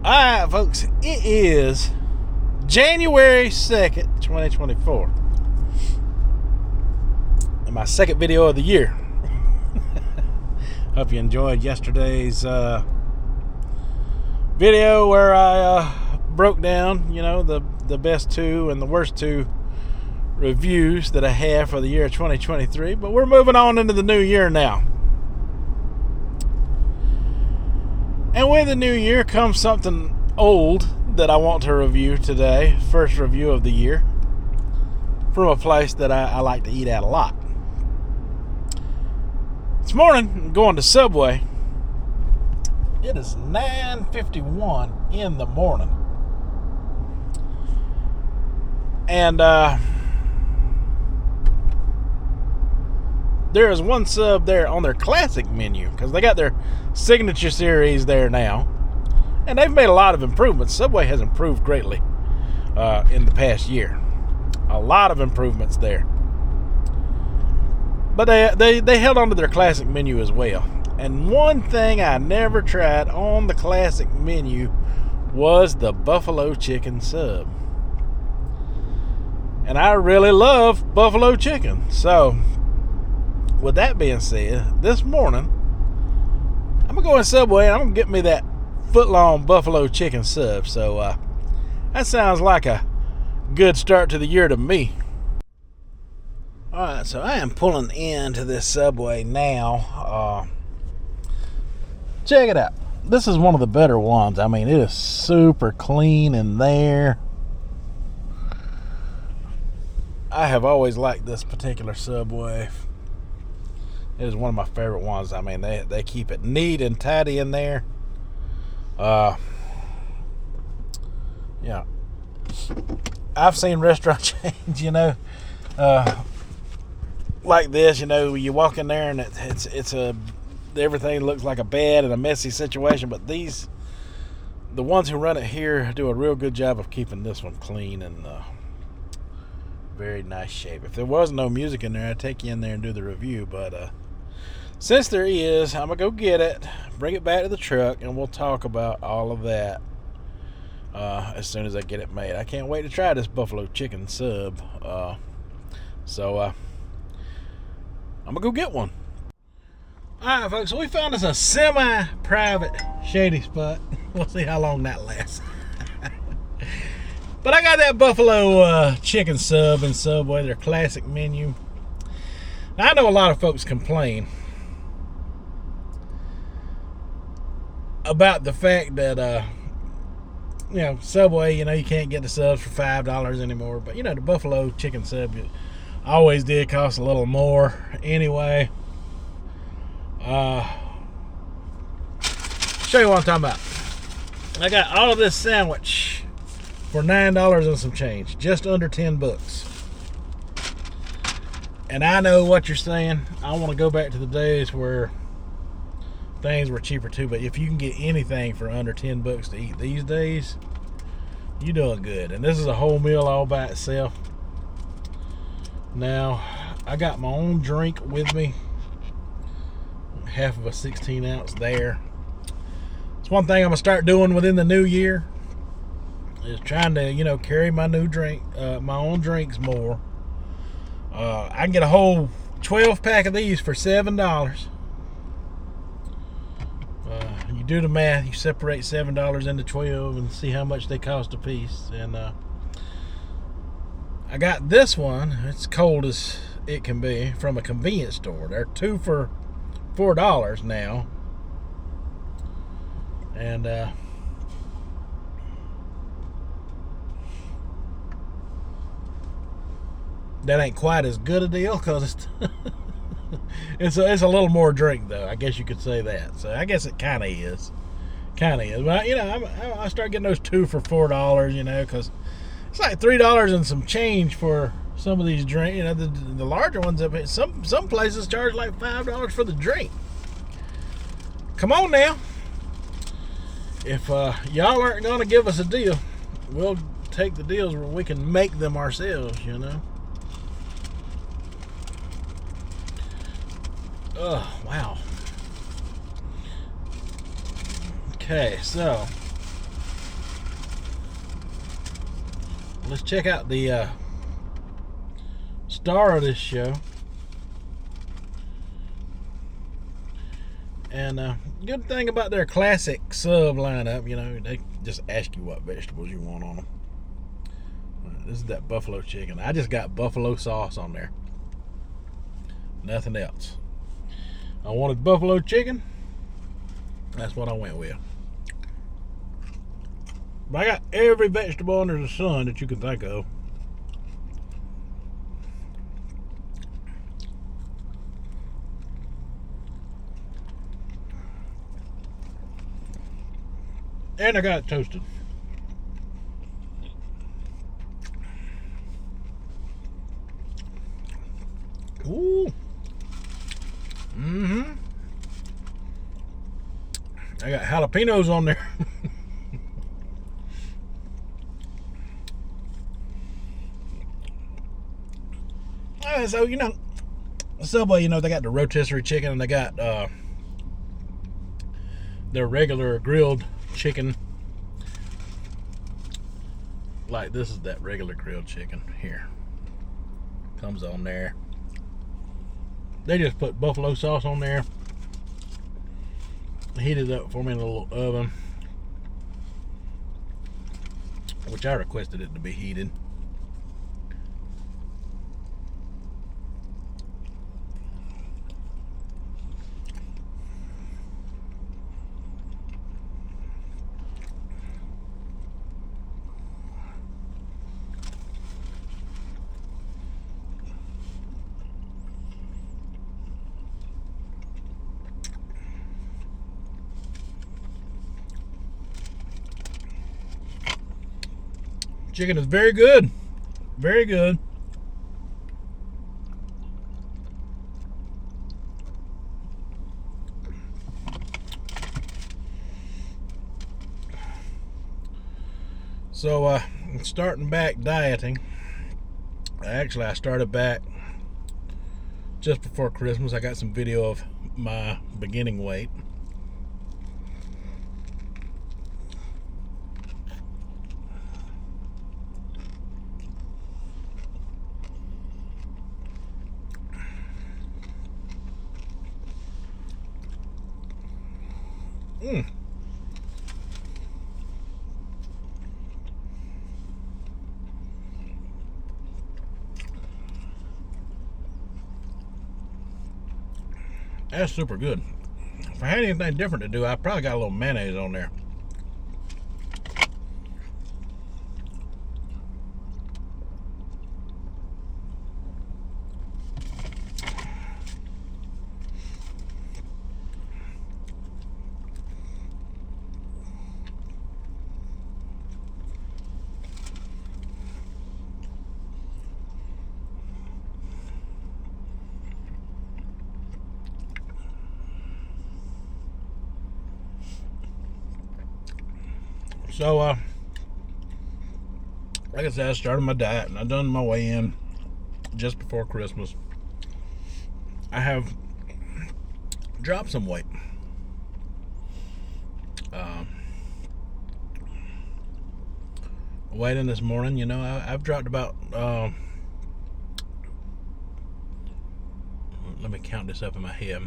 Alright, folks, it is January 2nd, 2024. And my second video of the year. Hope you enjoyed yesterday's video where I broke down, the best two and the worst two reviews that I have for the year 2023. But we're moving on into the new year now. And with the new year comes something old that I want to review today. First review of the year. From a place that I like to eat at a lot. This morning, I'm going to Subway. It is 9:51 in the morning. And there is one sub there on their classic menu, because they got their signature series there now, and they've made a lot of improvements. Subway has improved greatly in the past year. A lot of improvements there. But they held on to their classic menu as well. And one thing I never tried on the classic menu was the buffalo chicken sub. And I really love buffalo chicken. So with that being said, this morning, I'm going to go in Subway and I'm going to get me that foot-long buffalo chicken sub. So, that sounds like a good start to the year to me. Alright, so I am pulling into this Subway now. Check it out. This is one of the better ones. I mean, it is super clean in there. I have always liked this particular Subway. It is one of my favorite ones. I mean, they keep it neat and tidy in there. Yeah. I've seen restaurant chains, like this, you walk in there and it's everything looks like a bad and a messy situation, but the ones who run it here do a real good job of keeping this one clean and very nice shape. If there was no music in there, I'd take you in there and do the review, but since there is, I'm going to go get it, bring it back to the truck, and we'll talk about all of that as soon as I get it made. I can't wait to try this buffalo chicken sub. So I'm going to go get one. Alright, folks, so we found us a semi-private shady spot. We'll see how long that lasts. But I got that buffalo chicken sub in Subway, their classic menu. Now, I know a lot of folks complain about the fact that Subway, you can't get the subs for $5 anymore. But the buffalo chicken sub always did cost a little more anyway. Show you what I'm talking about. I got all of this sandwich for $9 and some change, just under $10. And I know what you're saying. I want to go back to the days where things were cheaper too, but if you can get anything for under $10 to eat these days, you're doing good. And this is a whole meal all by itself. Now, I got my own drink with me, half of a 16 ounce there. It's one thing I'm gonna start doing within the new year, is trying to carry my new drink, my own drinks more. I can get a whole 12 pack of these for $7. You do the math, you separate $7 into 12 and see how much they cost a piece. And I got this one, it's cold as it can be, from a convenience store. They're 2 for $4 now. And that ain't quite as good a deal, because it's a little more drink, though. I guess you could say that. So I guess it kind of is. But I start getting those 2 for $4, because it's like $3 and some change for some of these drinks. The larger ones. Some places charge like $5 for the drink. Come on now. If y'all aren't gonna give us a deal, we'll take the deals where we can make them ourselves. Oh, wow. Okay, so let's check out the star of this show. And good thing about their classic sub lineup, you know, they just ask you what vegetables you want on them. This is that buffalo chicken. I just got buffalo sauce on there. Nothing else. I wanted buffalo chicken. That's what I went with. But I got every vegetable under the sun that you can think of. And I got it toasted. Ooh. Mm-hmm. I got jalapenos on there. So, you know, Subway, you know, they got the rotisserie chicken and they got their regular grilled chicken. Like, this is that regular grilled chicken here. Comes on there. They just put buffalo sauce on there. Heat it up for me in a little oven, which I requested it to be heated. Chicken is very good. Very good. So, starting back dieting. Actually, I started back just before Christmas. I got some video of my beginning weight. That's super good. If I had anything different to do, I probably got a little mayonnaise on there. So, like I said, I started my diet and I done my weigh in just before Christmas. I have dropped some weight. Weighed in this morning, you know, I've dropped about, let me count this up in my head.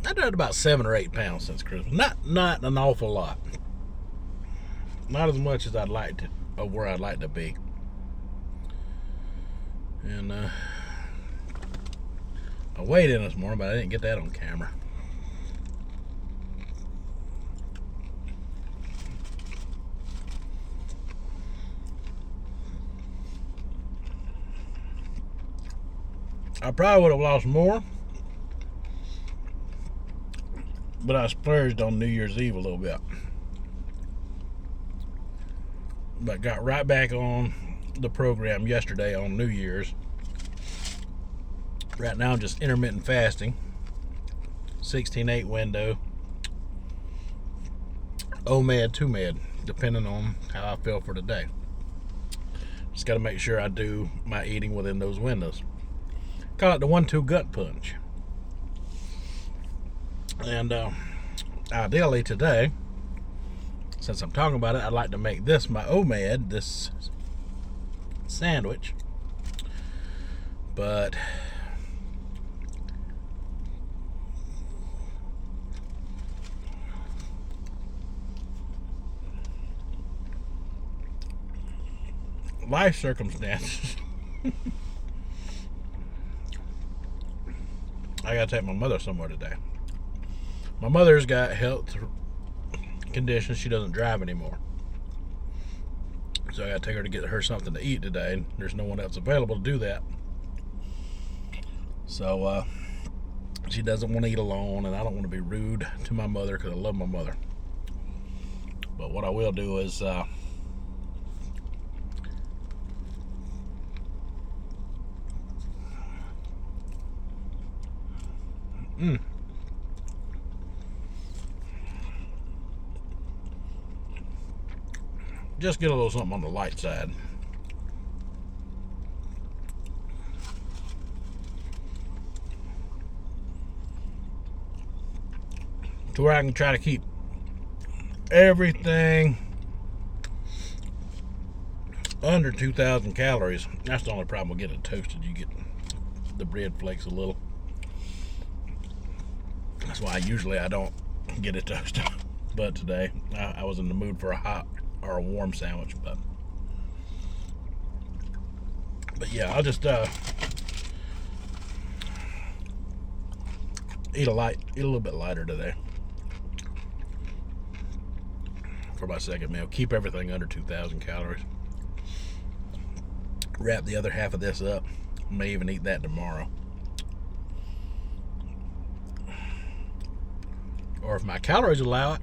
I dropped about 7 or 8 pounds since Christmas. Not an awful lot. Not as much as I'd like to, or where I'd like to be. And I weighed in this morning, but I didn't get that on camera. I probably would have lost more, but I splurged on New Year's Eve a little bit. But got right back on the program yesterday on New Year's. Right now I'm just intermittent fasting. 16-8 window. OMAD, 2MED, depending on how I feel for the day. Just got to make sure I do my eating within those windows. Call it the 1-2 gut punch. And ideally today, since I'm talking about it, I'd like to make this my OMAD, this sandwich. But life circumstances. I gotta take my mother somewhere today. My mother's got health conditions. She doesn't drive anymore, so I gotta take her to get her something to eat today. There's no one else available to do that, so she doesn't want to eat alone, and I don't want to be rude to my mother because I love my mother. But what I will do is just get a little something on the light side. To where I can try to keep everything under 2,000 calories. That's the only problem with getting it toasted. You get the bread flakes a little. That's why usually I don't get it toasted. But today I was in the mood for a hot or a warm sandwich. But yeah, I'll just eat a little bit lighter today for my second meal. Keep everything under 2,000 calories. Wrap the other half of this up. May even eat that tomorrow. Or if my calories allow it,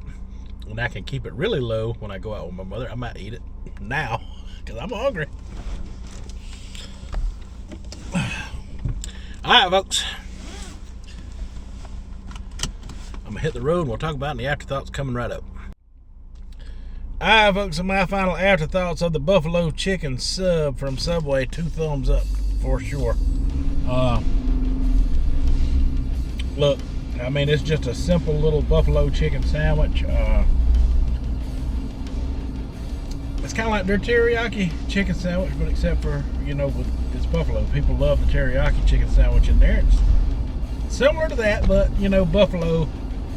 and I can keep it really low when I go out with my mother, I might eat it now because I'm hungry. Alright, folks. I'm going to hit the road and we'll talk about it in the afterthoughts coming right up. Alright, folks, and my final afterthoughts of the buffalo chicken sub from Subway. 2 thumbs up for sure. Look, I mean, it's just a simple little buffalo chicken sandwich. It's kind of like their teriyaki chicken sandwich, but except for, it's buffalo. People love the teriyaki chicken sandwich in there. It's similar to that, but, buffalo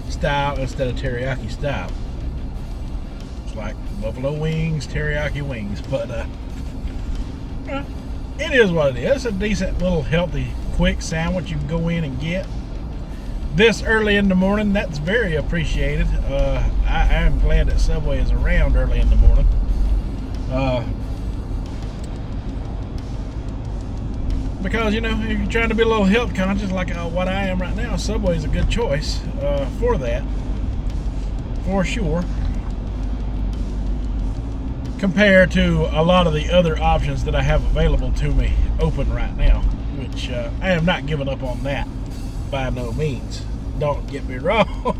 style instead of teriyaki style. It's like buffalo wings, teriyaki wings, but it is what it is. It's a decent little healthy, quick sandwich you can go in and get. This early in the morning, that's very appreciated. I am glad that Subway is around early in the morning. Because, if you're trying to be a little health conscious like what I am right now, Subway is a good choice for that, for sure. Compared to a lot of the other options that I have available to me open right now, which I am not giving up on that. By no means. Don't get me wrong.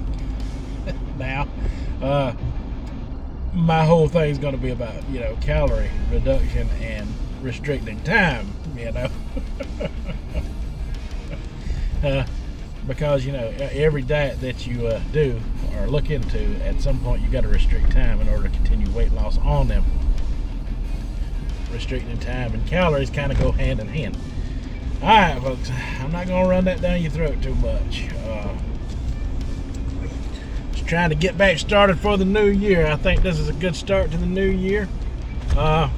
Now, my whole thing is going to be about, calorie reduction and restricting time, because, every diet that you do or look into, at some point you got to restrict time in order to continue weight loss on them. Restricting time and calories kind of go hand in hand. Alright, folks, I'm not going to run that down your throat too much. Just trying to get back started for the new year. I think this is a good start to the new year. If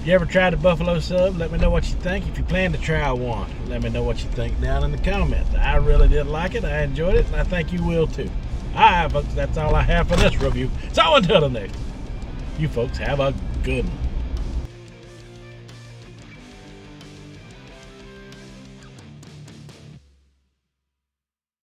you ever tried a buffalo sub, let me know what you think. If you plan to try one, let me know what you think down in the comments. I really did like it. I enjoyed it, and I think you will too. Alright, folks, that's all I have for this review. So until the next, you folks have a good one.